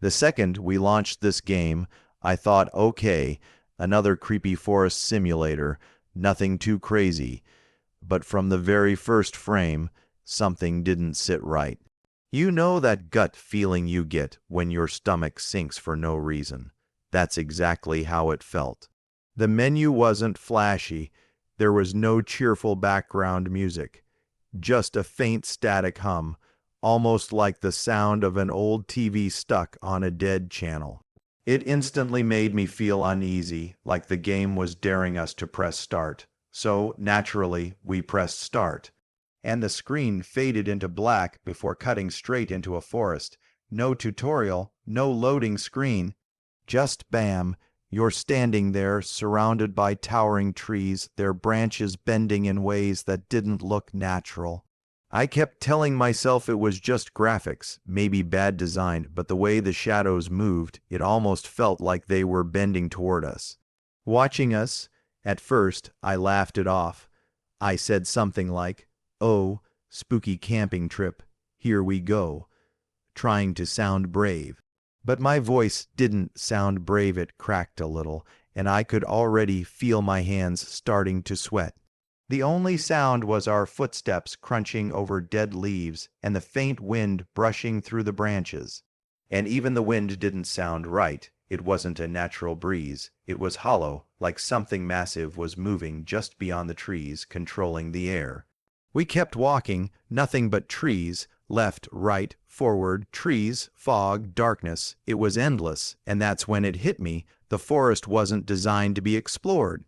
The second we launched this game, I thought, okay, another creepy forest simulator, nothing too crazy. But from the very first frame, something didn't sit right. You know that gut feeling you get when your stomach sinks for no reason. That's exactly how it felt. The menu wasn't flashy. There was no cheerful background music. Just a faint static hum, almost like the sound of an old TV stuck on a dead channel. It instantly made me feel uneasy, like the game was daring us to press start. So, naturally, we pressed start. And the screen faded into black before cutting straight into a forest. No tutorial, no loading screen. Just bam, you're standing there, surrounded by towering trees, their branches bending in ways that didn't look natural. I kept telling myself it was just graphics, maybe bad design, but the way the shadows moved, it almost felt like they were bending toward us. Watching us, at first, I laughed it off. I said something like, "Oh, spooky camping trip, here we go," trying to sound brave. But my voice didn't sound brave, it cracked a little, and I could already feel my hands starting to sweat. The only sound was our footsteps crunching over dead leaves and the faint wind brushing through the branches. And even the wind didn't sound right. It wasn't a natural breeze. It was hollow, like something massive was moving just beyond the trees, controlling the air. We kept walking, nothing but trees, left, right, forward, trees, fog, darkness. It was endless, and that's when it hit me. The forest wasn't designed to be explored.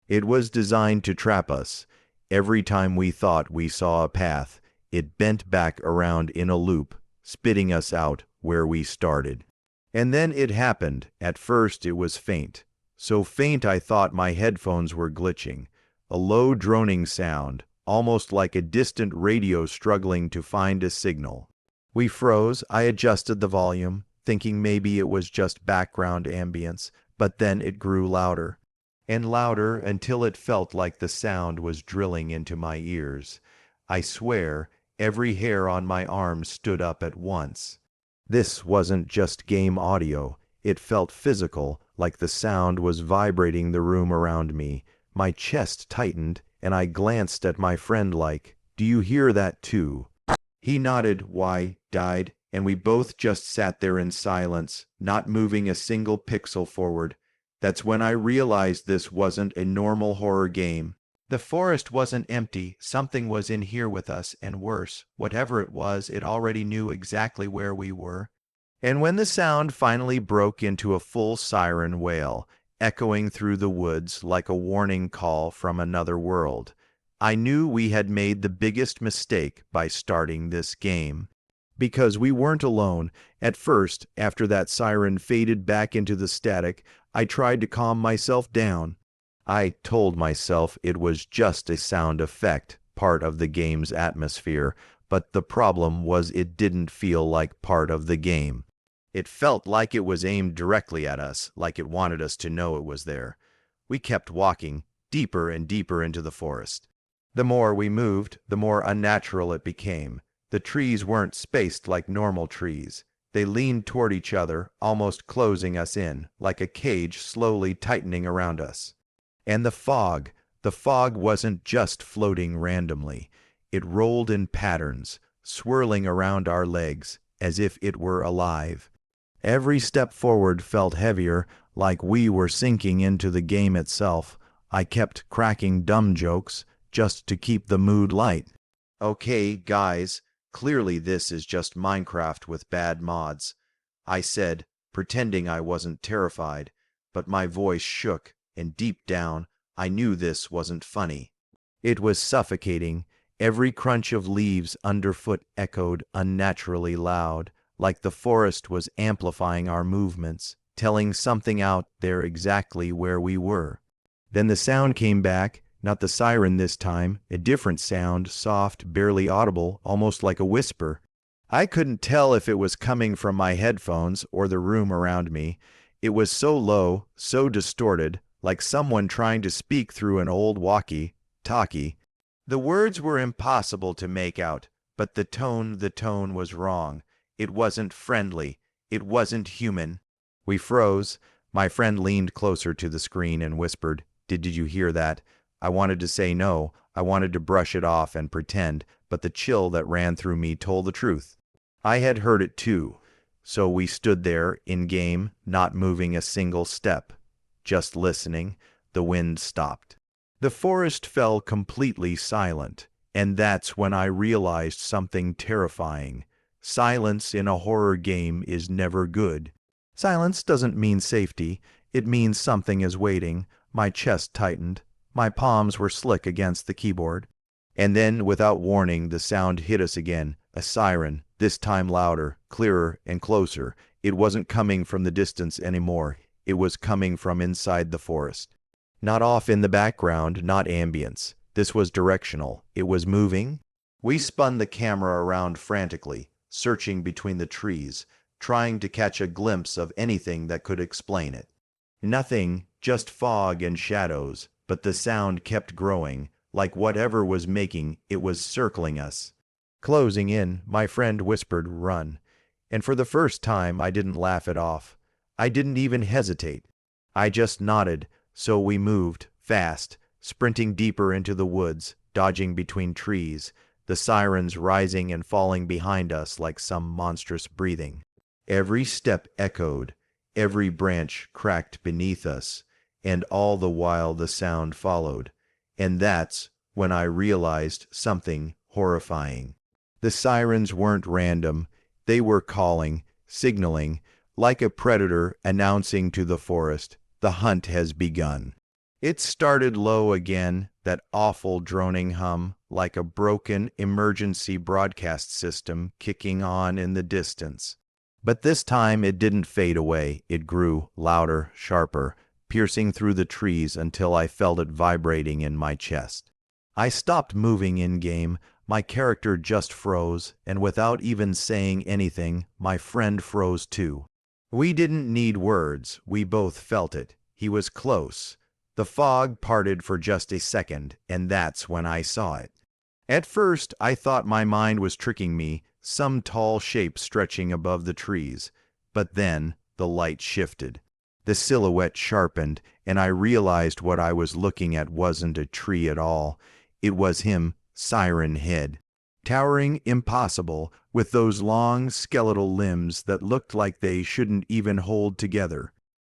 It was designed to trap us. Every time we thought we saw a path, it bent back around in a loop, spitting us out where we started. And then it happened. At first it was faint. So faint I thought my headphones were glitching. A low droning sound, almost like a distant radio struggling to find a signal. We froze. I adjusted the volume, thinking maybe it was just background ambience, but then it grew louder and louder until it felt like the sound was drilling into my ears. I swear, every hair on my arm stood up at once. This wasn't just game audio. It felt physical, like the sound was vibrating the room around me. My chest tightened, and I glanced at my friend like, "Do you hear that too?" He nodded. "Why, died," and we both just sat there in silence, not moving a single pixel forward. That's when I realized this wasn't a normal horror game. The forest wasn't empty. Something was in here with us, and worse, whatever it was, it already knew exactly where we were. And when the sound finally broke into a full siren wail, echoing through the woods like a warning call from another world, I knew we had made the biggest mistake by starting this game. Because we weren't alone. At first, after that siren faded back into the static, I tried to calm myself down. I told myself it was just a sound effect, part of the game's atmosphere, but the problem was it didn't feel like part of the game. It felt like it was aimed directly at us, like it wanted us to know it was there. We kept walking, deeper and deeper into the forest. The more we moved, the more unnatural it became. The trees weren't spaced like normal trees. They leaned toward each other, almost closing us in, like a cage slowly tightening around us. And the fog wasn't just floating randomly. It rolled in patterns, swirling around our legs, as if it were alive. Every step forward felt heavier, like we were sinking into the game itself. I kept cracking dumb jokes, just to keep the mood light. "Okay, guys, clearly this is just Minecraft with bad mods," I said, pretending I wasn't terrified, but my voice shook, and deep down, I knew this wasn't funny. It was suffocating. Every crunch of leaves underfoot echoed unnaturally loud, like the forest was amplifying our movements, telling something out there exactly where we were. Then the sound came back. Not the siren this time, a different sound, soft, barely audible, almost like a whisper. I couldn't tell if it was coming from my headphones or the room around me. It was so low, so distorted, like someone trying to speak through an old walkie-talkie. The words were impossible to make out, but the tone was wrong. It wasn't friendly. It wasn't human. We froze. My friend leaned closer to the screen and whispered, "Did you hear that?" I wanted to say no. I wanted to brush it off and pretend, but the chill that ran through me told the truth. I had heard it too. So we stood there, in game, not moving a single step. Just listening. The wind stopped. The forest fell completely silent, and that's when I realized something terrifying. Silence in a horror game is never good. Silence doesn't mean safety. It means something is waiting. My chest tightened. My palms were slick against the keyboard. And then, without warning, the sound hit us again. A siren, this time louder, clearer, and closer. It wasn't coming from the distance anymore. It was coming from inside the forest. Not off in the background, not ambience. This was directional. It was moving. We spun the camera around frantically, searching between the trees, trying to catch a glimpse of anything that could explain it. Nothing, just fog and shadows, but the sound kept growing, like whatever was making it was circling us. Closing in, my friend whispered, "Run." And for the first time, I didn't laugh it off. I didn't even hesitate. I just nodded, so we moved, fast, sprinting deeper into the woods, dodging between trees, the sirens rising and falling behind us like some monstrous breathing. Every step echoed, every branch cracked beneath us, and all the while the sound followed. And that's when I realized something horrifying. The sirens weren't random. They were calling, signaling, like a predator announcing to the forest, the hunt has begun. It started low again, that awful droning hum, like a broken emergency broadcast system kicking on in the distance. But this time it didn't fade away. It grew louder, sharper, piercing through the trees until I felt it vibrating in my chest. I stopped moving in-game. My character just froze, and without even saying anything, my friend froze too. We didn't need words. We both felt it. He was close. The fog parted for just a second, and that's when I saw it. At first, I thought my mind was tricking me, some tall shape stretching above the trees. But then, the light shifted. The silhouette sharpened, and I realized what I was looking at wasn't a tree at all. It was him, Siren Head. Towering impossible, with those long skeletal limbs that looked like they shouldn't even hold together.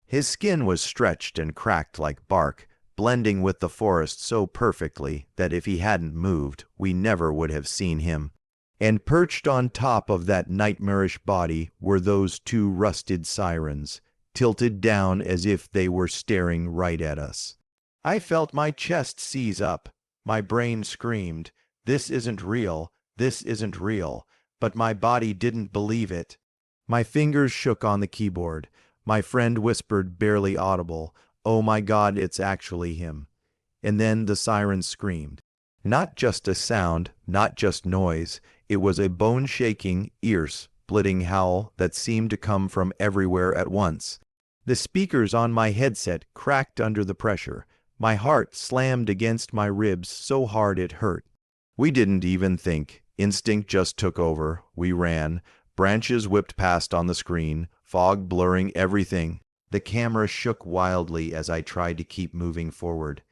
His skin was stretched and cracked like bark, blending with the forest so perfectly that if he hadn't moved, we never would have seen him. And perched on top of that nightmarish body were those two rusted sirens, tilted down as if they were staring right at us. I felt my chest seize up. My brain screamed, "This isn't real, this isn't real," but my body didn't believe it. My fingers shook on the keyboard. My friend whispered, barely audible, "Oh my God, it's actually him." And then the sirens screamed. Not just a sound, not just noise. It was a bone-shaking, ear-splitting howl that seemed to come from everywhere at once. The speakers on my headset cracked under the pressure. My heart slammed against my ribs so hard it hurt. We didn't even think. Instinct just took over. We ran. Branches whipped past on the screen, fog blurring everything. The camera shook wildly as I tried to keep moving forward.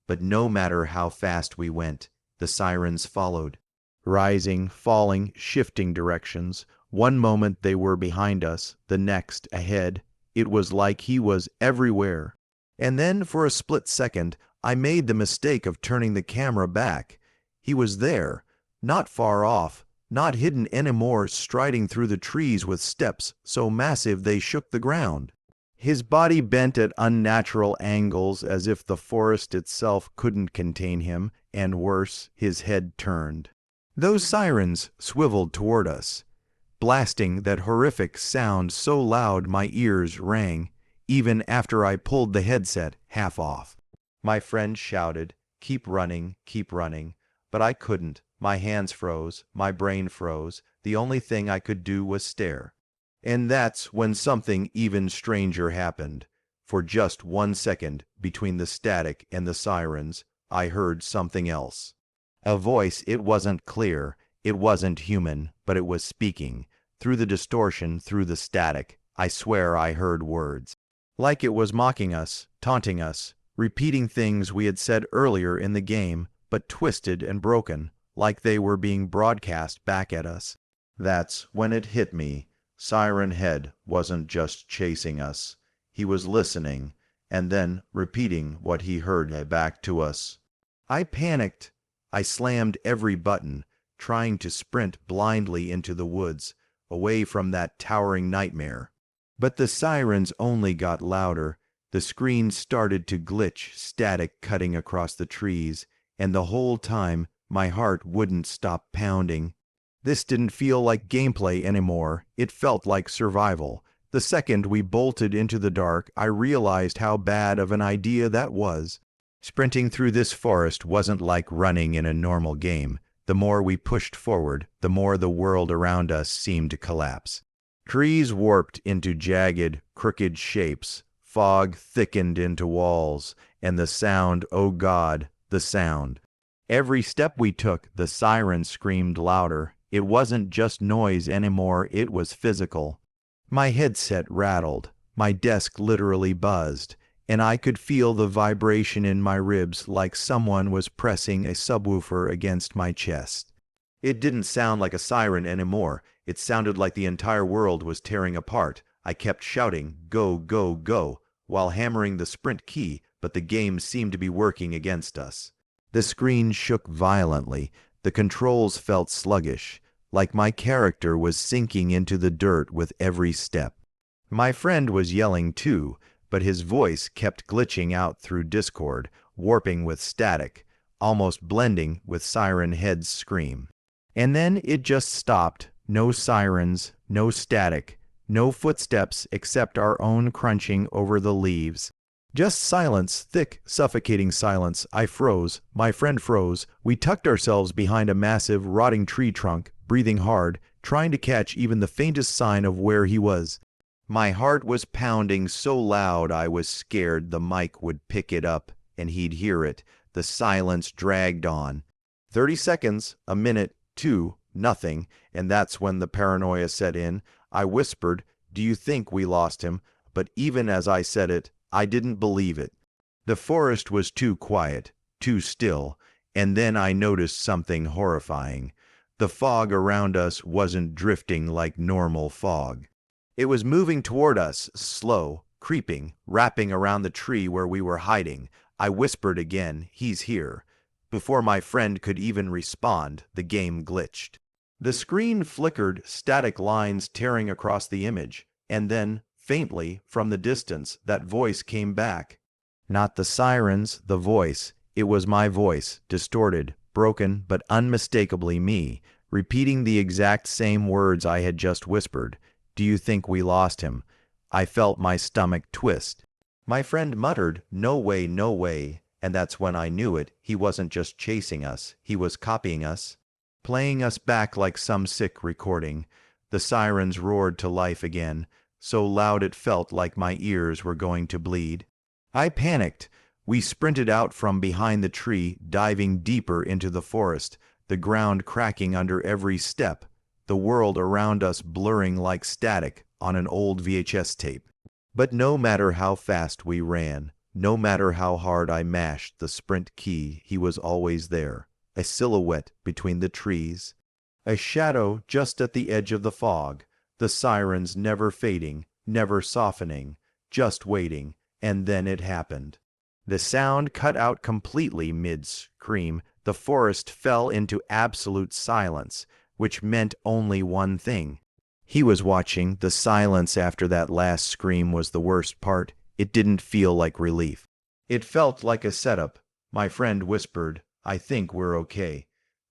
But no matter how fast we went, the sirens followed. Rising, falling, shifting directions. One moment they were behind us, the next ahead. It was like he was everywhere. And then, for a split second, I made the mistake of turning the camera back. He was there, not far off, not hidden anymore, striding through the trees with steps so massive they shook the ground. His body bent at unnatural angles as if the forest itself couldn't contain him, and worse, his head turned. Those sirens swiveled toward us, blasting that horrific sound so loud my ears rang, even after I pulled the headset half off. My friend shouted, keep running," but I couldn't. My hands froze, my brain froze. The only thing I could do was stare. And that's when something even stranger happened. For just 1 second, between the static and the sirens, I heard something else. A voice. It wasn't clear, it wasn't human, but it was speaking. Through the distortion, through the static, I swear I heard words. Like it was mocking us, taunting us, repeating things we had said earlier in the game, but twisted and broken, like they were being broadcast back at us. That's when it hit me. Siren Head wasn't just chasing us. He was listening, and then repeating what he heard back to us. I panicked. I slammed every button, trying to sprint blindly into the woods, away from that towering nightmare. But the sirens only got louder. The screen started to glitch, static cutting across the trees, and the whole time my heart wouldn't stop pounding. This didn't feel like gameplay anymore. It felt like survival. The second we bolted into the dark, I realized how bad of an idea that was. Sprinting through this forest wasn't like running in a normal game. The more we pushed forward, the more the world around us seemed to collapse. Trees warped into jagged, crooked shapes. Fog thickened into walls. And the sound, oh God, the sound. Every step we took, the siren screamed louder. It wasn't just noise anymore, it was physical. My headset rattled. My desk literally buzzed. And I could feel the vibration in my ribs like someone was pressing a subwoofer against my chest. It didn't sound like a siren anymore. It sounded like the entire world was tearing apart. I kept shouting, "Go, go, go," while hammering the sprint key, but the game seemed to be working against us. The screen shook violently. The controls felt sluggish, like my character was sinking into the dirt with every step. My friend was yelling too, but his voice kept glitching out through Discord, warping with static, almost blending with Siren Head's scream. And then it just stopped. No sirens, no static, no footsteps except our own crunching over the leaves. Just silence, thick, suffocating silence. I froze. My friend froze. We tucked ourselves behind a massive, rotting tree trunk, breathing hard, trying to catch even the faintest sign of where he was. My heart was pounding so loud I was scared the mic would pick it up and he'd hear it. The silence dragged on. 30 seconds, a minute, 2, nothing, and that's when the paranoia set in. I whispered, "Do you think we lost him?" But even as I said it, I didn't believe it. The forest was too quiet, too still, and then I noticed something horrifying. The fog around us wasn't drifting like normal fog. It was moving toward us, slow, creeping, wrapping around the tree where we were hiding. I whispered again, "He's here." Before my friend could even respond, the game glitched. The screen flickered, static lines tearing across the image, and then, faintly, from the distance, that voice came back. Not the sirens, the voice. It was my voice, distorted, broken, but unmistakably me, repeating the exact same words I had just whispered. "Do you think we lost him?" I felt my stomach twist. My friend muttered, "No way, no way," and that's when I knew it. He wasn't just chasing us, he was copying us, playing us back like some sick recording. The sirens roared to life again, so loud it felt like my ears were going to bleed. I panicked. We sprinted out from behind the tree, diving deeper into the forest, the ground cracking under every step, the world around us blurring like static on an old VHS tape. But no matter how fast we ran, no matter how hard I mashed the sprint key, he was always there, a silhouette between the trees, a shadow just at the edge of the fog, the sirens never fading, never softening, just waiting, and then it happened. The sound cut out completely mid-scream. The forest fell into absolute silence, which meant only one thing. He was watching. The silence after that last scream was the worst part. It didn't feel like relief. It felt like a setup. My friend whispered, "I think we're okay."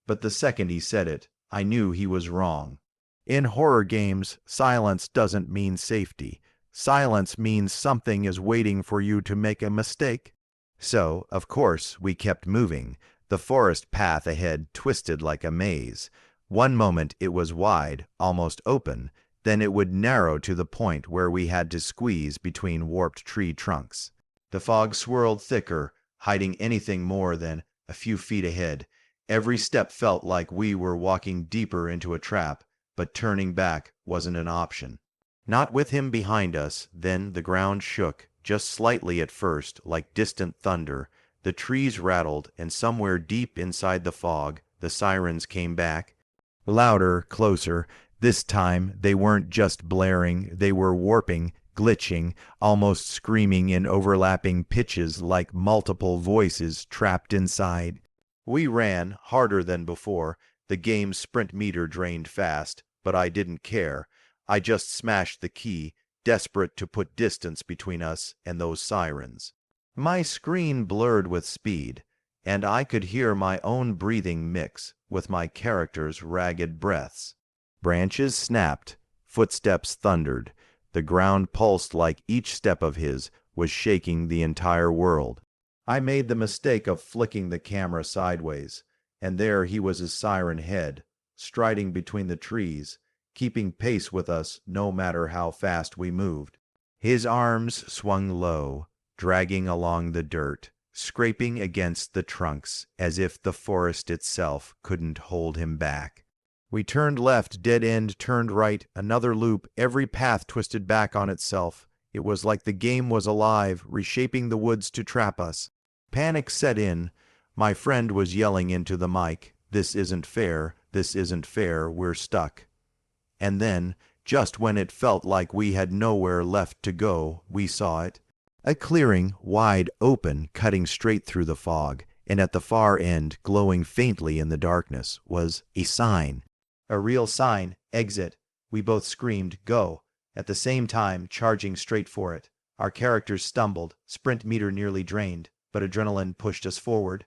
But the second he said it, I knew he was wrong. In horror games, silence doesn't mean safety. Silence means something is waiting for you to make a mistake. So, of course, we kept moving. The forest path ahead twisted like a maze. One moment it was wide, almost open, then it would narrow to the point where we had to squeeze between warped tree trunks. The fog swirled thicker, hiding anything more than a few feet ahead. Every step felt like we were walking deeper into a trap, but turning back wasn't an option. Not with him behind us. Then the ground shook, just slightly at first, like distant thunder. The trees rattled, and somewhere deep inside the fog, the sirens came back. Louder, closer. This time, they weren't just blaring, they were warping, glitching, almost screaming in overlapping pitches like multiple voices trapped inside. We ran, harder than before. The game's sprint meter drained fast, but I didn't care. I just smashed the key, desperate to put distance between us and those sirens. My screen blurred with speed, and I could hear my own breathing mix with my character's ragged breaths. Branches snapped, footsteps thundered. The ground pulsed like each step of his was shaking the entire world. I made the mistake of flicking the camera sideways, and there he was his Siren Head, striding between the trees, keeping pace with us no matter how fast we moved. His arms swung low, dragging along the dirt, scraping against the trunks as if the forest itself couldn't hold him back. We turned left, dead end, turned right, another loop, every path twisted back on itself. It was like the game was alive, reshaping the woods to trap us. Panic set in. My friend was yelling into the mic, "This isn't fair, this isn't fair, we're stuck." And then, just when it felt like we had nowhere left to go, we saw it. A clearing, wide open, cutting straight through the fog, and at the far end, glowing faintly in the darkness, was a sign. A real sign, exit. We both screamed, "Go!" at the same time, charging straight for it. Our characters stumbled, sprint meter nearly drained, but adrenaline pushed us forward.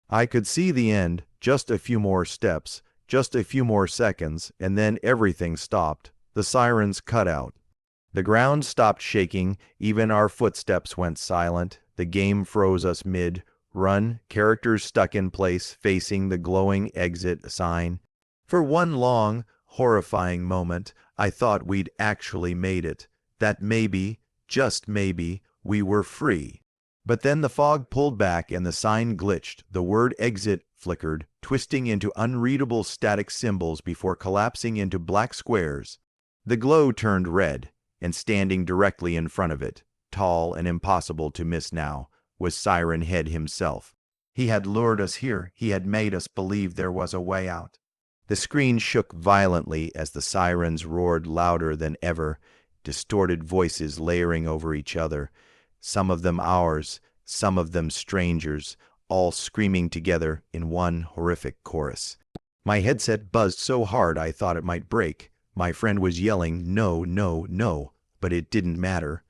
I could see the end, just a few more steps, just a few more seconds, and then everything stopped. The sirens cut out. The ground stopped shaking, even our footsteps went silent. The game froze us mid-run, characters stuck in place, facing the glowing exit sign. For one long, horrifying moment, I thought we'd actually made it, that maybe, just maybe, we were free. But then the fog pulled back and the sign glitched. The word exit flickered, twisting into unreadable static symbols before collapsing into black squares. The glow turned red, and standing directly in front of it, tall and impossible to miss now, was Siren Head himself. He had lured us here. He had made us believe there was a way out. The screen shook violently as the sirens roared louder than ever, distorted voices layering over each other, some of them ours, some of them strangers, all screaming together in one horrific chorus. My headset buzzed so hard I thought it might break. My friend was yelling, "No, no, no," but it didn't matter.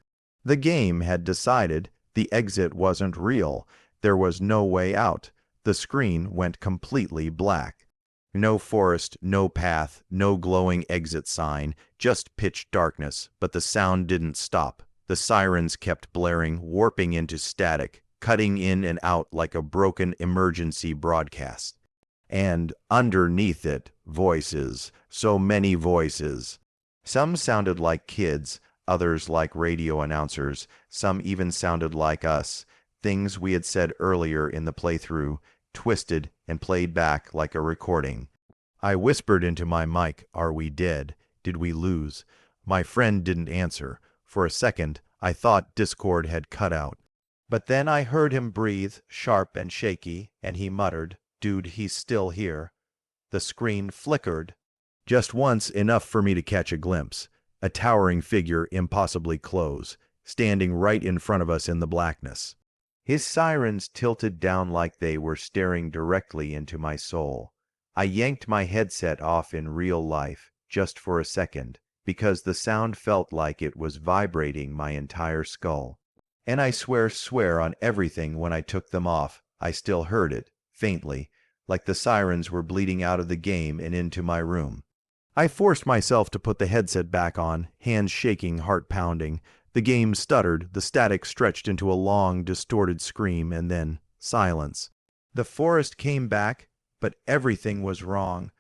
The game had decided the exit wasn't real. There was no way out. The screen went completely black. No forest, no path, no glowing exit sign, just pitch darkness, but the sound didn't stop. The sirens kept blaring, warping into static, cutting in and out like a broken emergency broadcast. And underneath it, voices, so many voices. Some sounded like kids, others like radio announcers, some even sounded like us, things we had said earlier in the playthrough, twisted and played back like a recording. I whispered into my mic, "Are we dead? Did we lose?" My friend didn't answer. For a second, I thought Discord had cut out. But then I heard him breathe, sharp and shaky, and he muttered, "Dude, he's still here." The screen flickered. Just once, enough for me to catch a glimpse. A towering figure impossibly close, standing right in front of us in the blackness. His sirens tilted down like they were staring directly into my soul. I yanked my headset off in real life, just for a second, because the sound felt like it was vibrating my entire skull. And I swear on everything when I took them off, I still heard it, faintly, like the sirens were bleeding out of the game and into my room. I forced myself to put the headset back on, hands shaking, heart pounding. The game stuttered, the static stretched into a long, distorted scream, and then silence. The forest came back, but everything was wrong.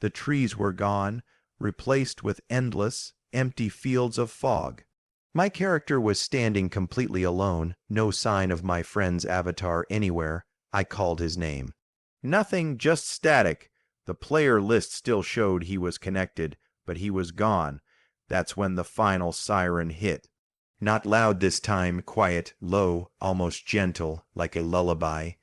The trees were gone, replaced with endless, empty fields of fog. My character was standing completely alone, no sign of my friend's avatar anywhere. I called his name. Nothing, just static. The player list still showed he was connected, but he was gone. That's when the final siren hit. Not loud this time, quiet, low, almost gentle, like a lullaby.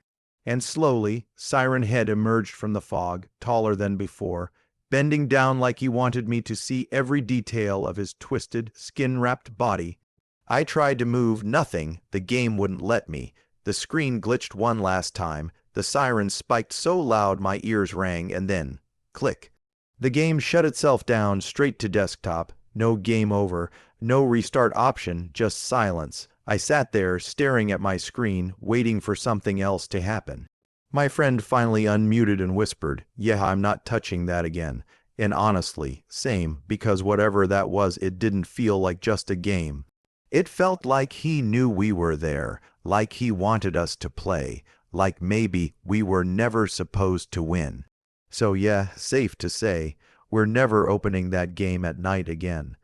And slowly, Siren Head emerged from the fog, taller than before, bending down like he wanted me to see every detail of his twisted, skin-wrapped body. I tried to move, nothing, the game wouldn't let me. The screen glitched one last time, the siren spiked so loud my ears rang, and then, click. The game shut itself down straight to desktop, no game over, no restart option, just silence. I sat there, staring at my screen, waiting for something else to happen. My friend finally unmuted and whispered, "Yeah, I'm not touching that again." And honestly, same, because whatever that was, it didn't feel like just a game. It felt like he knew we were there, like he wanted us to play, like maybe we were never supposed to win. So yeah, safe to say, we're never opening that game at night again.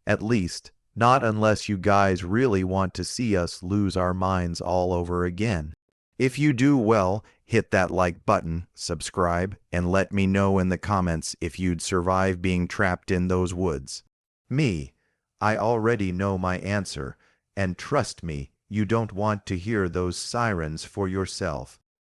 At least, not unless you guys really want to see us lose our minds all over again. If you do, well, hit that like button, subscribe, and let me know in the comments if you'd survive being trapped in those woods. Me, I already know my answer, and trust me, you don't want to hear those sirens for yourself.